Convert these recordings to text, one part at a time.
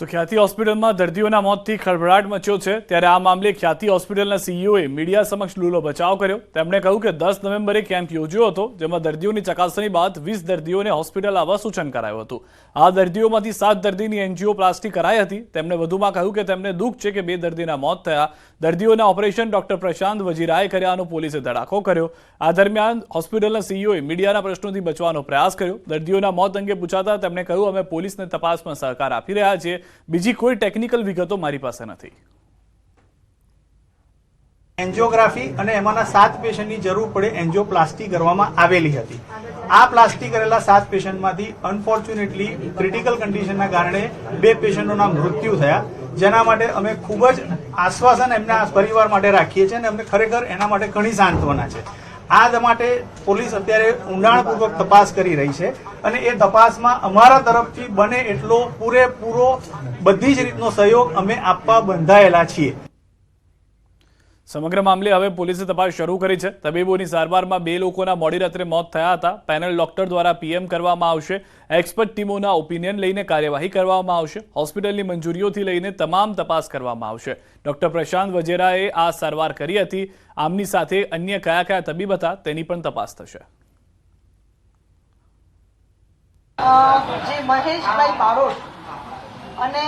તો ખ્યાતિ હોસ્પિટલમાં દર્દીઓના મોતથી ખળભળાટ મચ્યો છે ત્યારે આ મામલે ખ્યાતિ હોસ્પિટલના સીઈઓએ મીડિયા સમક્ષ લૂલો બચાવ કર્યો। તેમણે કહ્યું કે 10 નવેમ્બરે કેમ્પ યોજ્યો હતો જેમાં દર્દીઓની ચકાસણી બાદ 20 દર્દીઓને હોસ્પિટલ આવવા સૂચન કરાયું હતું। આ દર્દીઓમાંથી 7 દર્દીની એન્જિયોપ્લાસ્ટી કરાઈ હતી। તેમણે વધુમાં કહ્યું કે તેમને દુઃખ છે કે 2 દર્દીના મોત થયા। દર્દીઓના ઓપરેશન ડોક્ટર પ્રશાંત વજીરાએ કર્યાનો પોલીસે ધડાકો કર્યો। આ દરમિયાન હોસ્પિટલના સીઈઓએ મીડિયાના પ્રશ્નોથી બચવાનો પ્રયાસ કર્યો। દર્દીઓના મોત અંગે પૂછાતા તેમણે કહ્યું અમે પોલીસને તપાસમાં સહકાર આપી રહ્યા છીએ। બીજી કોઈ ટેકનિકલ વિગતો મારી પાસે નથી। એન્જિયોગ્રાફી અને એમાંના 7 પેશન્ટની જરૂર પડે એન્જિયોપ્લાસ્ટી કરવામાં આવેલી હતી। આ પ્લાસ્ટી કરેલા 7 પેશન્ટમાંથી અનફોર્ચ્યુનેટલી ક્રિટિકલ કન્ડિશનના કારણે 2 પેશન્ટોના મૃત્યુ થયા, જેના માટે અમે ખૂબ જ આશ્વાસન એમના પરિવાર માટે રાખીએ છીએ અને અમને ખરેખર એના માટે ઘણી સાંત્વના છે। આ માટે પોલીસ અત્યારે ઊંડાણપૂર્વક તપાસ કરી રહી છે અને એ તપાસમાં અમારા તરફથી બને એટલો પૂરેપૂરો બધી જ રીતનો સહયોગ અમે આપવા બંધાયેલા છીએ। સમગ્ર મામલે હવે પોલીસે તપાસ શરૂ કરી છે। તબીબોની સારવારમાં 2 લોકોના મોડી રાત્રે મોત થયા હતા। પેનલ ડોક્ટર દ્વારા પીએમ કરવામાં આવશે। એક્સપર્ટ ટીમોના ઓપિનિયન લઈને કાર્યવાહી કરવામાં આવશે। હોસ્પિટલની મંજૂરીઓથી લઈને તમામ તપાસ કરવામાં આવશે। ડોક્ટર પ્રશાંત વજેરાએ આ સારવાર કરી હતી। આમની સાથે અન્ય કયા કયા તબીબ હતા તેની પણ તપાસ થશે। જે મહેશભાઈ બારોટ અને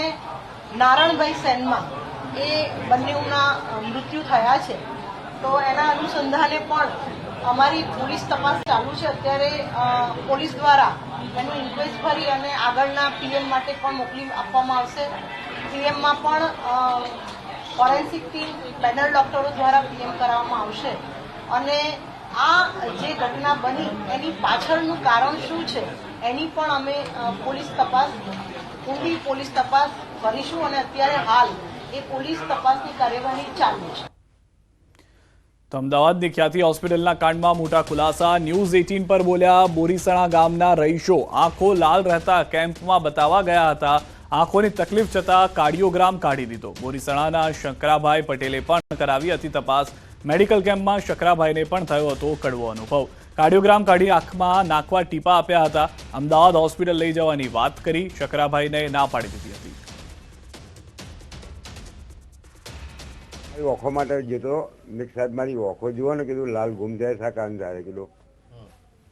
નારણભાઈ સેનમાં એ બંનેના મૃત્યુ થયા છે, તો એના અનુસંધાને પણ અમારી પોલીસ તપાસ ચાલુ છે। અત્યારે પોલીસ દ્વારા એનું ઇન્ક્વેસ્ટ ભરી અને આગળના પીએમ માટે પણ મોકલી આપવામાં આવશે। પીએમમાં પણ ફોરેન્સિક ટીમ પેનલ ડોક્ટરો દ્વારા પીએમ કરાવવામાં આવશે અને આ જે ઘટના બની એની પાછળનું કારણ શું છે એની પણ અમે પોલીસ તપાસ ઊંડી પોલીસ તપાસ કરીશું અને અત્યારે હાલ એ પોલીસ તપાસની કાર્યવાહી ચાલુ છે। તો અમદાવાદની ખ્યાતિ હોસ્પિટલના કાંડમાં મોટા ખુલાસા। ન્યૂઝ 18 પર બોલ્યા બોરીસણા ગામના રહીશો। આંખો લાલ રહેતા કેમ્પમાં બતાવવા ગયા હતા। આંખોની તકલીફ છતાં કાર્ડિયોગ્રામ કાઢી દીધો। બોરીસણાના શકરાભાઈ પટેલે પણ કરાવી હતી તપાસ। મેડિકલ કેમ્પમાં શકરાભાઈને પણ થયો હતો કડવો અનુભવ। કાર્ડિયોગ્રામ કાઢી આંખમાં નાખવા ટીપા આપ્યા હતા। અમદાવાદ હોસ્પિટલ લઈ જવાની વાત કરી, શકરાભાઈને ના પાડી દીધી હતી। ઓખો માટે જતો મેં સાહેબ મારી ઓખો જુઓ ને કીધું લાલ ગુમ જાય શા કામ જાય કીધું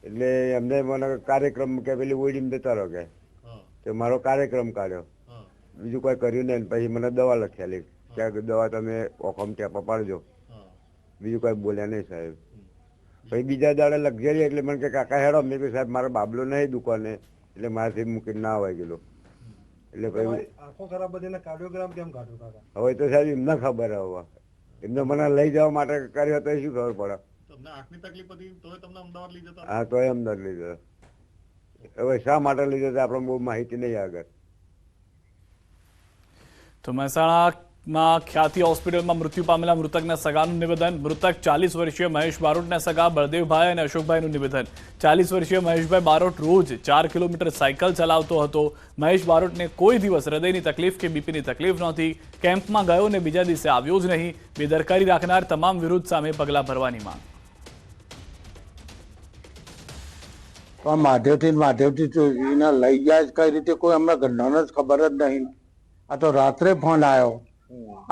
એટલે એમને મને કાર્યક્રમ કે પેલી ઓઈડીમાં જતા રહો કે મારો કાર્યક્રમ કાઢ્યો, બીજું કોઈ કર્યું નહીં। પછી મને દવા લખેલી કે દવા તમે ઓખોમાં ટેપા પાડજો, બીજું કોઈ બોલ્યા નહીં સાહેબ। પછી બીજા દાડે લક્ઝરી એટલે મને કે કાકા હેડો, મેં કહ્યું સાહેબ મારો બાબલો નહીં દુકાને એટલે મારાથી મૂકીને ના હોય કીધું। એટલે પછી આંખો ખરાબ બધી કાર્ડિયોગ્રામ કેમ કાઢ્યું કાકા? હવે તો સાહેબ એમને ખબર હવે એમને મને લઈ જવા માટે કર્યો તો શું ખબર પડે? તમને આંખની તકલીફ હતી તોય તમને અમદાવાદ લઈ જતા? હા તોય અમદાવાદ લઈ જતા। હવે શા માટે લઈ જતા આપણે બહુ માહિતી નહીં આગળ। તો મહેસાણામાં ખ્યાતિ હોસ્પિટલમાં મૃત્યુ પામેલા મૃતકના સગાનું નિવેદન। મૃતક 40 વર્ષીય મહેશ બારોટના સગા બળદેવભાઈ અને અશોકભાઈનું નિવેદન। 40 વર્ષીય મહેશભાઈ બારોટ રોજ 4 કિલોમીટર સાયકલ ચલાવતો હતો। મહેશ બારોટને કોઈ દિવસ હૃદયની તકલીફ કે બીપીની તકલીફ નહોતી। કેમ્પમાં ગયો ને બીજા દિવસે આવ્યો જ નહીં। બેદરકારી રાખનાર તમામ વિરુદ્ધ સામે પગલાં ભરવાની માંગ। પણ માધવથી એના લઈ જાય કઈ રીતે કોઈ અમને ઘરનાને જ ખબર જ નહીં। આ તો રાત્રે ફોન આવ્યો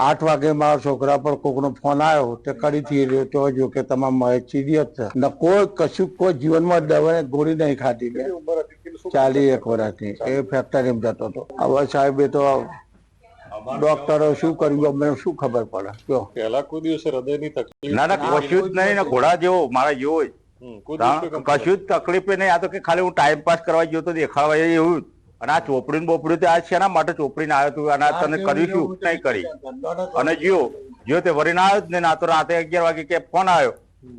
8 વાગે મારા છોકરા પર કોકનો ફોન આવ્યો તે કરીથી રહ્યો તો જો કે તમામ મહેશ સિરિયસ છે ને કોઈ કશું કોઈ જીવનમાં દવા ગોળી નહીં ખાધી। 41 વર્ષની એ ફેક્ટરીમાં જતો હતો। હવે સાહેબ એ તો ડોક્ટરો શું કર્યું અમને શું ખબર પડે? કયો પહેલા કોઈ દિવસે હૃદયની તકલીફ? ના ના કશું જ નહીં ને ઘોડા જેવો મારા જેવો જ કશું જ તકલીફ નહીં। આ તો કે ખાલી હું ટાઈમ પાસ કરવા ગયો તો દેખાડવા એવું। અને આ ચોપડી બોપડી આ શેના માટે ચોપડીને આવ્યો તું અને તને કર્યું શું નહીં કરી અને જ્યો તે વરીને આવ્યો જ ને આ તો રાતે 11 વાગે કે ફોન આવ્યો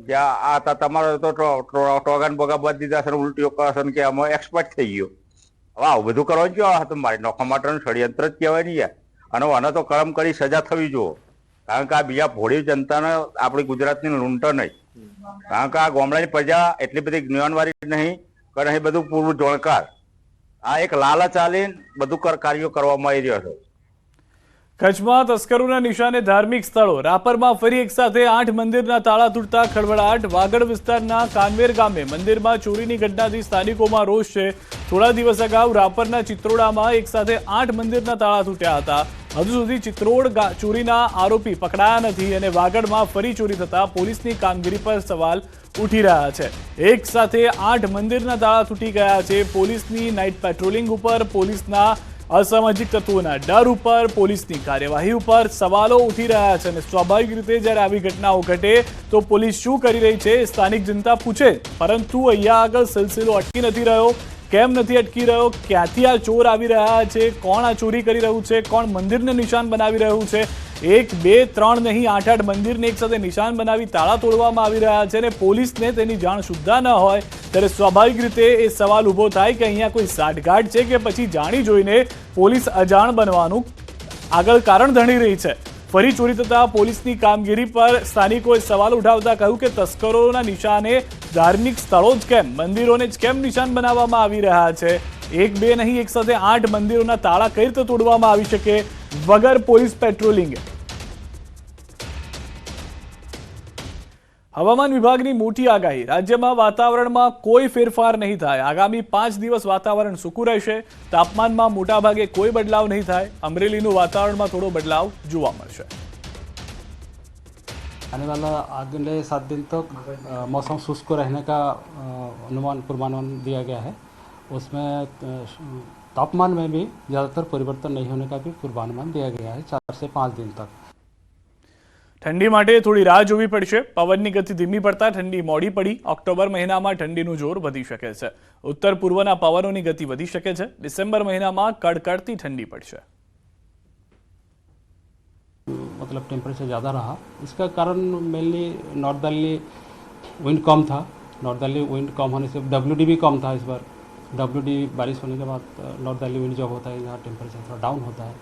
કે આ તમારો તો ટોગાન બોગા બાદ દીધા છે, ઉલટીઓ કરશે કે આમાં એક્સપર્ટ થઈ ગયો। હવે આવું બધું કરવાનું કેવા તો મારી નોખવા માટેનું ષડયંત્ર જ કહેવાય નહીં યાર। અને આને તો કરમ કરી સજા થવી જોઈએ, કારણ કે આ બીજા ભોળી જનતાને આપણી ગુજરાતની લૂંટો નહીં। કારણ કે આ ગામડાની પ્રજા એટલી બધી જ્ઞાનવાળી નહીં કે નહીં બધું પૂરું જાણકાર। આ એક લાલચ આલીને બધું કાર્યો કરવામાં આવી રહ્યો છે। કચ્છમાં તસ્કરોના નિશાને ધાર્મિક સ્થળો. રાપરમાં ફરી એક સાથે 8 મંદિરના તાળા તૂટતા ખળભળાટ. વાગડ વિસ્તારના કાનવેર ગામે મંદિરમાં ચોરીની ઘટનાથી સ્થાનિકોમાં રોષ છે. થોડા દિવસ અગાઉ રાપરના ચિત્રોડામાં એક સાથે 8 મંદિરના તાળા તૂટ્યા હતા. હજુ સુધી ચિત્રોડ ચોરીના આરોપી પકડાયા નથી અને વાગડમાં ફરી ચોરી થતા પોલીસની કામગીરી પર સવાલ ઉઠી રહ્યા છે. એક સાથે 8 મંદિરના તાળા તૂટી ગયા છે. પોલીસની નાઇટ પેટ્રોલિંગ ઉપર, પોલીસના અસામાજિક તત્વોના ડર ઉપર, પોલીસની કાર્યવાહી ઉપર સવાલો ઉઠી રહ્યા છે અને સ્વાભાવિક રીતે જ્યારે આવી ઘટનાઓ ઘટે તો પોલીસ શું કરી રહી છે સ્થાનિક જનતા પૂછે. પરંતુ અહીંયા આગળ સિલસિલો અટકી નથી રહ્યો. કેમ નથી અટકી રહ્યો? ક્યાંથી આ ચોર આવી રહ્યા છે? કોણ આ ચોરી કરી રહ્યું છે? કોણ મંદિરને નિશાન બનાવી રહ્યું છે? 1, 2, 3 નહીં, 8 મંદિરને એક સાથે નિશાન બનાવી તાળા તોડવામાં આવી રહ્યા છે અને પોલીસને તેની જાણ સુદ્ધા ન હોય ત્યારે સ્વાભાવિક રીતે એ સવાલ ઊભો થાય કે અહીંયા કોઈ સાઠગાંઠ છે કે પછી જાણી જોઈને પોલીસ અજાણ બનવાનું આગળ કારણ ધણી રહી છે. ફરી ચોરી થતા પોલીસની કામગીરી પર સ્થાનિકોએ સવાલ ઉઠાવતા કહ્યું કે તસ્કરોના નિશાને ધાર્મિક સ્થળો જ કેમ, મંદિરોને જ કેમ નિશાન બનાવવામાં આવી રહ્યા છે? 1, 2 નહીં, એક સાથે 8 મંદિરોના તાળા કઈ રીતે તોડવામાં આવી શકે વગર પોલીસ પેટ્રોલિંગે? હવામાન વિભાગની મોટી આગાહી. રાજ્યમાં વાતાવરણમાં કોઈ ફેરફાર નહીં થાય. આગામી 5 દિવસ વાતાવરણ સૂકું રહેશે. તાપમાનમાં મોટાભાગે કોઈ બદલાવ નહીં થાય. અમરેલીનું વાતાવરણમાં થોડો બદલાવ જોવા મળશે. आने वाला अगले 7 दिन तक मौसम शुष्क रहने का अनुमान पूर्वानुमान दिया गया है. उसमें तापमान में भी ज़्यादातर परिवर्तन नहीं होने का भी पूर्वानुमान दिया गया है 4 से 5 दिन तक. ઠંડી માટે થોડી રાહ જોવી પડશે. પવનની ગતિ ધીમી પડતા ઠંડી મોડી પડી. ઓક્ટોબર મહિનામાં ઠંડીનું જોર વધી શકે છે. ઉત્તર પૂર્વના પવનોની ગતિ વધી શકે છે. ડિસેમ્બર મહિનામાં કડકડતી ઠંડી પડશે. मतलब टेम्परेचर ज़्यादा रहा. इसका कारण मेनली नॉर्दर्ली विंड कम था. नॉर्दर्ली विंड कम होने से WD भी कम था इस बार. WD बारिश होने के बाद नॉर्दर्ली विंड जब होता है यहाँ टेम्परेचर थोड़ा डाउन होता है.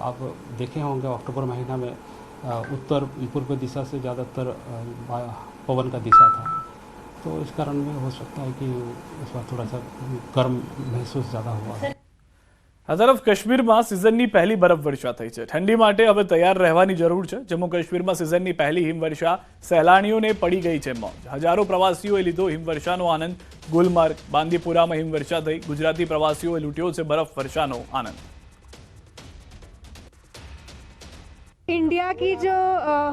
आप देखे होंगे अक्टूबर महीना में उत्तर पूर्व दिशा से ज़्यादातर पवन का दिशा था. तो इस कारण में हो सकता है कि इस बार थोड़ा सा गर्म महसूस ज़्यादा हुआ है. આ તરફ કાશ્મીરમાં સિઝનની પહેલી બરફવર્ષા થઈ છે. ઠંડી માટે હવે તૈયાર રહેવાની જરૂર છે. જમ્મુ કાશ્મીરમાં સિઝનની પહેલી હિમવર્ષા. સહેલાણીઓને પડી ગઈ છે મોજ. હજારો પ્રવાસીઓએ લીધો હિમવર્ષાનો આનંદ. ગુલમર્ગ, બાંદીપુરામાં હિમવર્ષા થઈ. ગુજરાતી પ્રવાસીઓએ લૂંટ્યો છે બરફવર્ષાનો આનંદ. इंडिया की जो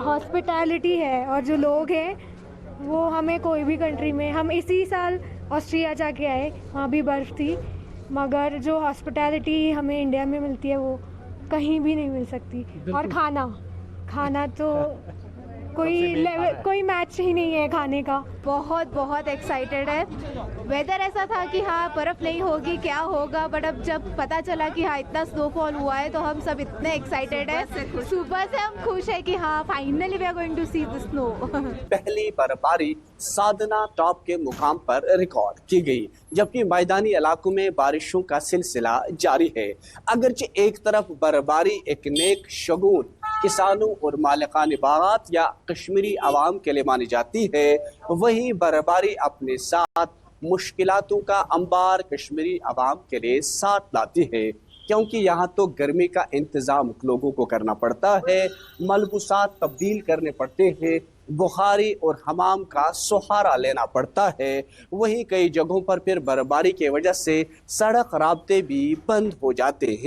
हॉस्पिटैलिटी है और जो लोग हैं वो हमें कोई भी कंट्री में, हम इसी साल ऑस्ट्रिया जाके आए, वहाँ भी बर्फ़ थी, मगर जो हॉस्पिटैलिटी हमें इंडिया में मिलती है वो कहीं भी नहीं मिल सकती. और खाना तो कोई मैच ही नहीं है खाने का. बहुत एक्साइटेड है. वेदर ऐसा था कि हाँ बर्फ़ नहीं होगी, क्या होगा, बट अब जब पता चला कि हाँ इतना स्नोफॉल हुआ है तो हम सब इतने एक्साइटेड है. सुबह से हम खुश है कि हाँ finally we are going to see the snow. पहली बर्फबारी साधना टॉप के मुकाम पर रिकॉर्ड की गई, जबकि मैदानी इलाकों में बारिशों का सिलसिला जारी है. अगरचे एक तरफ बर्फबारी एक नेक शगुन किसानों और मालिकान बागात या कश्मीरी आवाम के लिए मानी जाती है, वहीं बर्फबारी अपने साथ मुश्किलातों का अंबार कश्मीरी आवाम के लिए साथ लाती है, क्योंकि यहाँ तो गर्मी का इंतज़ाम लोगों को करना पड़ता है, मलबूसात तब्दील करने पड़ते हैं, बुखारी और हमाम का सहारा लेना पड़ता है. वहीं कई जगहों पर फिर बर्फबारी की वजह से सड़क राब्ते भी बंद हो जाते हैं.